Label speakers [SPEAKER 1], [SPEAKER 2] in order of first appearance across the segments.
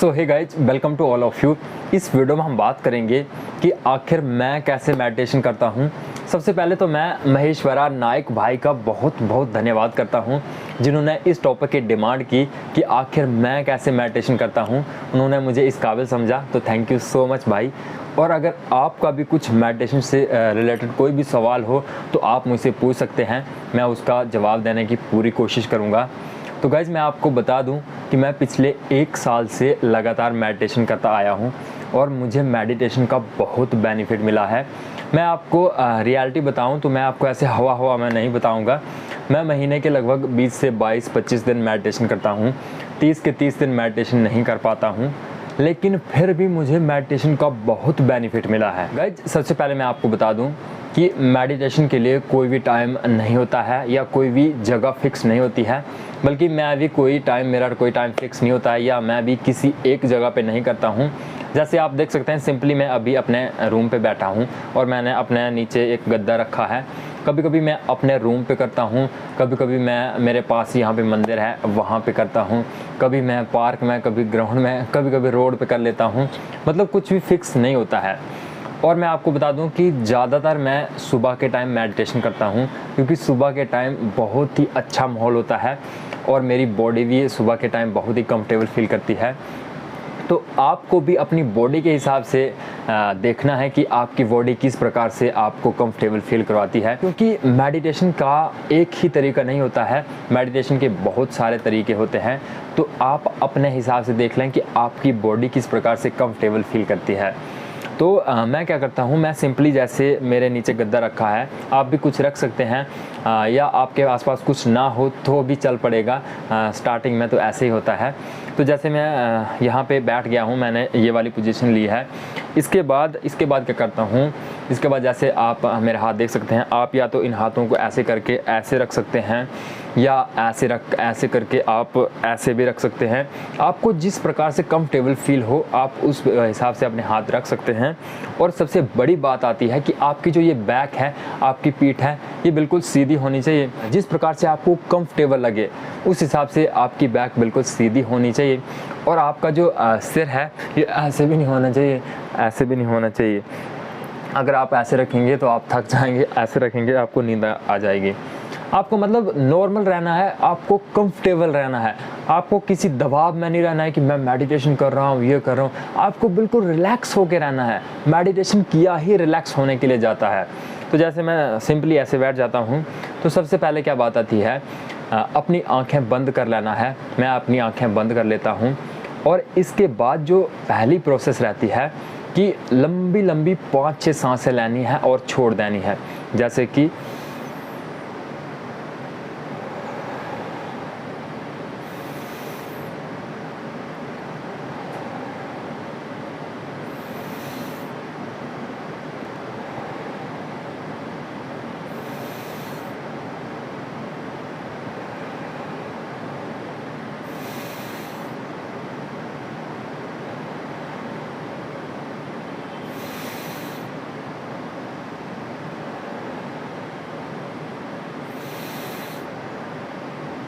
[SPEAKER 1] So hey guys, welcome to all of you. इस video में हम बात करेंगे कि आखिर मैं कैसे मेडिटेशन करता हूँ। सबसे पहले तो मैं महेश्वरा नायक भाई का बहुत बहुत धन्यवाद करता हूँ जिन्होंने इस टॉपिक की डिमांड की कि आखिर मैं कैसे मेडिटेशन करता हूँ। उन्होंने मुझे इस काबिल समझा, तो थैंक यू सो मच भाई। और अगर आपका भी कुछ मेडिटेशन से रिलेटेड कोई भी सवाल हो तो आप मुझसे पूछ सकते हैं, मैं उसका जवाब देने की पूरी कोशिश करूँगा। तो गाइज़, मैं आपको बता दूं कि मैं पिछले 1 साल से लगातार मेडिटेशन करता आया हूं और मुझे मेडिटेशन का बहुत बेनिफिट मिला है। मैं आपको रियलिटी बताऊं तो मैं आपको ऐसे हवा में नहीं बताऊंगा। मैं महीने के लगभग 20 से 22-25 दिन मेडिटेशन करता हूं। 30 के 30 दिन मेडिटेशन नहीं कर पाता हूं, लेकिन फिर भी मुझे मेडिटेशन का बहुत बेनिफिट मिला है। गाइज, सबसे पहले मैं आपको बता दूं कि मेडिटेशन के लिए कोई भी टाइम नहीं होता है या कोई भी जगह फिक्स नहीं होती है, बल्कि मेरा कोई टाइम फिक्स नहीं होता है या मैं भी किसी एक जगह पे नहीं करता हूँ। जैसे आप देख सकते हैं, सिंपली मैं अभी अपने रूम पे बैठा हूँ और मैंने अपने नीचे एक गद्दा रखा है। कभी कभी मैं अपने रूम पे करता हूँ, कभी कभी मैं मेरे पास यहाँ पे मंदिर है वहाँ पे करता हूँ, कभी मैं पार्क में, कभी ग्राउंड में, कभी कभी रोड पे कर लेता हूँ। मतलब कुछ भी फिक्स नहीं होता है। और मैं आपको बता दूं कि ज़्यादातर मैं सुबह के टाइम मेडिटेशन करता हूं, क्योंकि सुबह के टाइम बहुत ही अच्छा माहौल होता है और मेरी बॉडी भी सुबह के टाइम बहुत ही कंफर्टेबल फील करती है। तो आपको भी अपनी बॉडी के हिसाब से देखना है कि आपकी बॉडी किस प्रकार से आपको कंफर्टेबल फील करवाती है, क्योंकि मेडिटेशन का एक ही तरीका नहीं होता है, मेडिटेशन के बहुत सारे तरीके होते हैं। तो आप अपने हिसाब से देख लें कि आपकी बॉडी किस प्रकार से कंफर्टेबल फील करती है। तो मैं क्या करता हूँ, मैं सिंपली, जैसे मेरे नीचे गद्दा रखा है, आप भी कुछ रख सकते हैं या आपके आसपास कुछ ना हो तो भी चल पड़ेगा। स्टार्टिंग में तो ऐसे ही होता है। तो जैसे मैं यहाँ पे बैठ गया हूँ, मैंने ये वाली पोजीशन ली है। इसके बाद क्या करता हूँ, इसके बाद जैसे आप मेरे हाथ देख सकते हैं, आप या तो इन हाथों को ऐसे करके ऐसे रख सकते हैं या ऐसे करके आप ऐसे भी रख सकते हैं। आपको जिस प्रकार से कंफर्टेबल फील हो आप उस हिसाब से अपने हाथ रख सकते हैं। और सबसे बड़ी बात आती है कि आपकी जो ये बैक है, आपकी पीठ है, ये बिल्कुल सीधी होनी चाहिए। जिस प्रकार से आपको कंफर्टेबल लगे उस हिसाब से आपकी बैक बिल्कुल सीधी होनी चाहिए। और आपका जो सिर है ये ऐसे भी नहीं होना चाहिए, ऐसे भी नहीं होना चाहिए। अगर आप ऐसे रखेंगे तो आप थक जाएंगे, ऐसे रखेंगे आपको नींद आ जाएगी। आपको मतलब नॉर्मल रहना है, आपको कंफर्टेबल रहना है, आपको किसी दबाव में नहीं रहना है कि मैं मेडिटेशन कर रहा हूँ, ये कर रहा हूँ। आपको बिल्कुल रिलैक्स होके रहना है। मेडिटेशन किया ही रिलैक्स होने के लिए जाता है। तो जैसे मैं सिंपली ऐसे बैठ जाता हूँ, तो सबसे पहले क्या बात आती है, अपनी आँखें बंद कर लेना है। मैं अपनी आँखें बंद कर लेता हूँ और इसके बाद जो पहली प्रोसेस रहती है कि लंबी लंबी 5-6 सांसें लेनी है और छोड़ देनी है। जैसे कि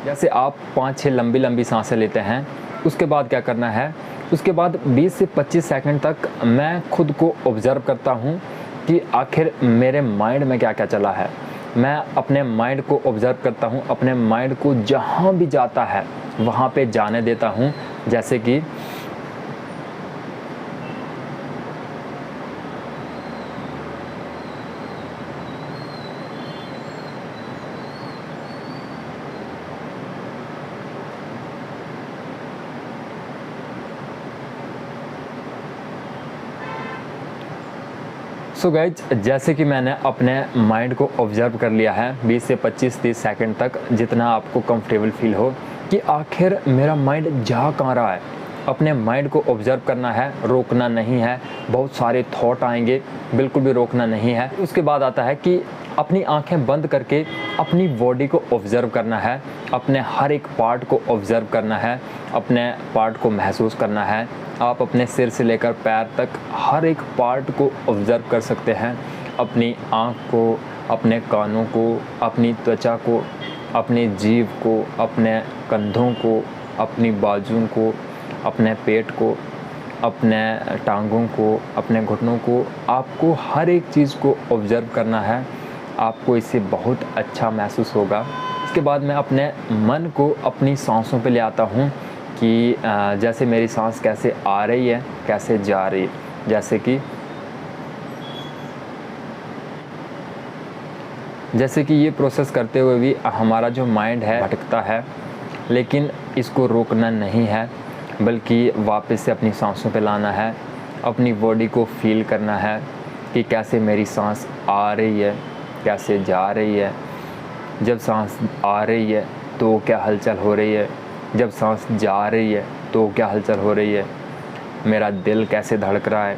[SPEAKER 1] जैसे आप 5-6 लंबी लंबी सांसें लेते हैं, उसके बाद क्या करना है, उसके बाद 20 से 25 सेकंड तक मैं खुद को ऑब्ज़र्व करता हूँ कि आखिर मेरे माइंड में क्या क्या चला है। मैं अपने माइंड को ऑब्ज़र्व करता हूँ, अपने माइंड को जहाँ भी जाता है वहाँ पे जाने देता हूँ। जैसे कि सो गाइज, जैसे कि मैंने अपने माइंड को ऑब्ज़र्व कर लिया है 20 से 25-30 सेकंड तक, जितना आपको कंफर्टेबल फील हो कि आखिर मेरा माइंड जा कहाँ रहा है। अपने माइंड को ऑब्ज़र्व करना है, रोकना नहीं है। बहुत सारे थॉट आएंगे, बिल्कुल भी रोकना नहीं है। उसके बाद आता है कि अपनी आंखें बंद करके अपनी बॉडी को ऑब्ज़र्व करना है, अपने हर एक पार्ट को ऑब्ज़र्व करना है, अपने पार्ट को महसूस करना है। आप अपने सिर से लेकर पैर तक हर एक पार्ट को ऑब्ज़र्व कर सकते हैं। अपनी आँख को, अपने कानों को, अपनी त्वचा को, अपनी जीभ को, अपने कंधों को, अपनी बाजुओं को, अपने पेट को, अपने टांगों को, अपने घुटनों को, आपको हर एक चीज़ को ऑब्ज़र्व करना है। आपको इससे बहुत अच्छा महसूस होगा। इसके बाद मैं अपने मन को अपनी सांसों पे ले आता हूँ कि जैसे मेरी सांस कैसे आ रही है, कैसे जा रही है। जैसे कि ये प्रोसेस करते हुए भी हमारा जो माइंड है भटकता है, लेकिन इसको रोकना नहीं है, बल्कि वापस से अपनी सांसों पे लाना है। अपनी बॉडी को फील करना है कि कैसे मेरी सांस आ रही है, कैसे जा रही है। जब सांस आ रही है तो क्या हलचल हो रही है, जब सांस जा रही है तो क्या हलचल हो रही है। मेरा दिल कैसे धड़क रहा है,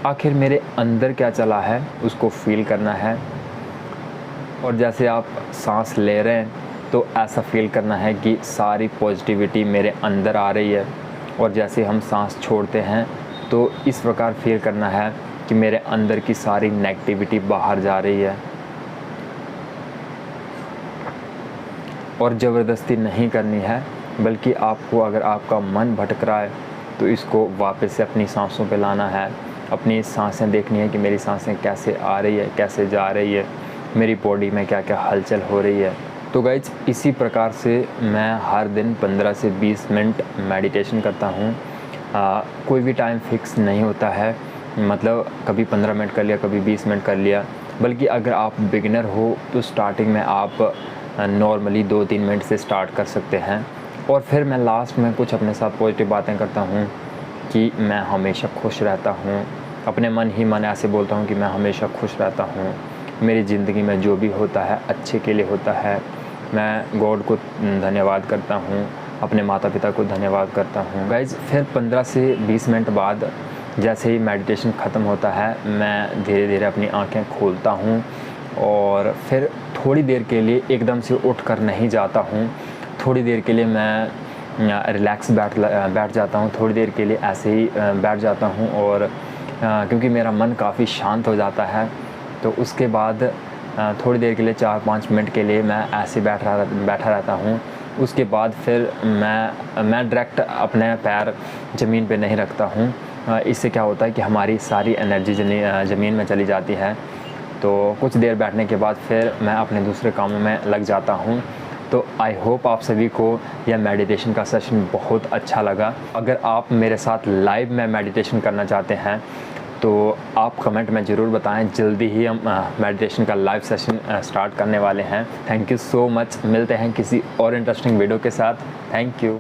[SPEAKER 1] आखिर मेरे अंदर क्या चला है, उसको फील करना है। और जैसे आप सांस ले रहे हैं तो ऐसा फील करना है कि सारी पॉजिटिविटी मेरे अंदर आ रही है। और जैसे हम सांस छोड़ते हैं तो इस प्रकार फील करना है कि मेरे अंदर की सारी नेगेटिविटी बाहर जा रही है। और ज़बरदस्ती नहीं करनी है, बल्कि आपको अगर आपका मन भटक रहा है तो इसको वापस से अपनी सांसों पे लाना है। अपनी सांसें देखनी है कि मेरी सांसें कैसे आ रही है, कैसे जा रही है, मेरी बॉडी में क्या क्या हलचल हो रही है। तो गाइज, इसी प्रकार से मैं हर दिन 15 से 20 मिनट मेडिटेशन करता हूँ। कोई भी टाइम फिक्स नहीं होता है, मतलब कभी 15 मिनट कर लिया, कभी 20 मिनट कर लिया। बल्कि अगर आप बिगिनर हो तो स्टार्टिंग में आप नॉर्मली 2-3 मिनट से स्टार्ट कर सकते हैं। और फिर मैं लास्ट में कुछ अपने साथ पॉजिटिव बातें करता हूँ कि मैं हमेशा खुश रहता हूँ। अपने मन ही मन ऐसे बोलता हूँ कि मैं हमेशा खुश रहता हूँ, मेरी ज़िंदगी में जो भी होता है अच्छे के लिए होता है। मैं गॉड को धन्यवाद करता हूँ, अपने माता पिता को धन्यवाद करता हूँ। गाइज़, फिर 15 से 20 मिनट बाद जैसे ही मेडिटेशन ख़त्म होता है, मैं धीरे धीरे अपनी आँखें खोलता हूँ और फिर थोड़ी देर के लिए एकदम से उठकर नहीं जाता हूँ। थोड़ी देर के लिए मैं रिलैक्स बैठ जाता हूँ। थोड़ी देर के लिए ऐसे ही बैठ जाता हूँ और क्योंकि मेरा मन काफ़ी शांत हो जाता है, तो उसके बाद थोड़ी देर के लिए 4-5 मिनट के लिए मैं ऐसे बैठा रहता हूँ। उसके बाद फिर मैं डायरेक्ट अपने पैर ज़मीन पे नहीं रखता हूँ। इससे क्या होता है कि हमारी सारी एनर्जी ज़मीन में चली जाती है। तो कुछ देर बैठने के बाद फिर मैं अपने दूसरे कामों में लग जाता हूँ। तो आई होप आप सभी को यह मेडिटेशन का सेशन बहुत अच्छा लगा। अगर आप मेरे साथ लाइव में मेडिटेशन करना चाहते हैं तो आप कमेंट में ज़रूर बताएं। जल्दी ही हम मेडिटेशन का लाइव सेशन स्टार्ट करने वाले हैं। Thank you so much. मिलते हैं किसी और इंटरेस्टिंग वीडियो के साथ। Thank you.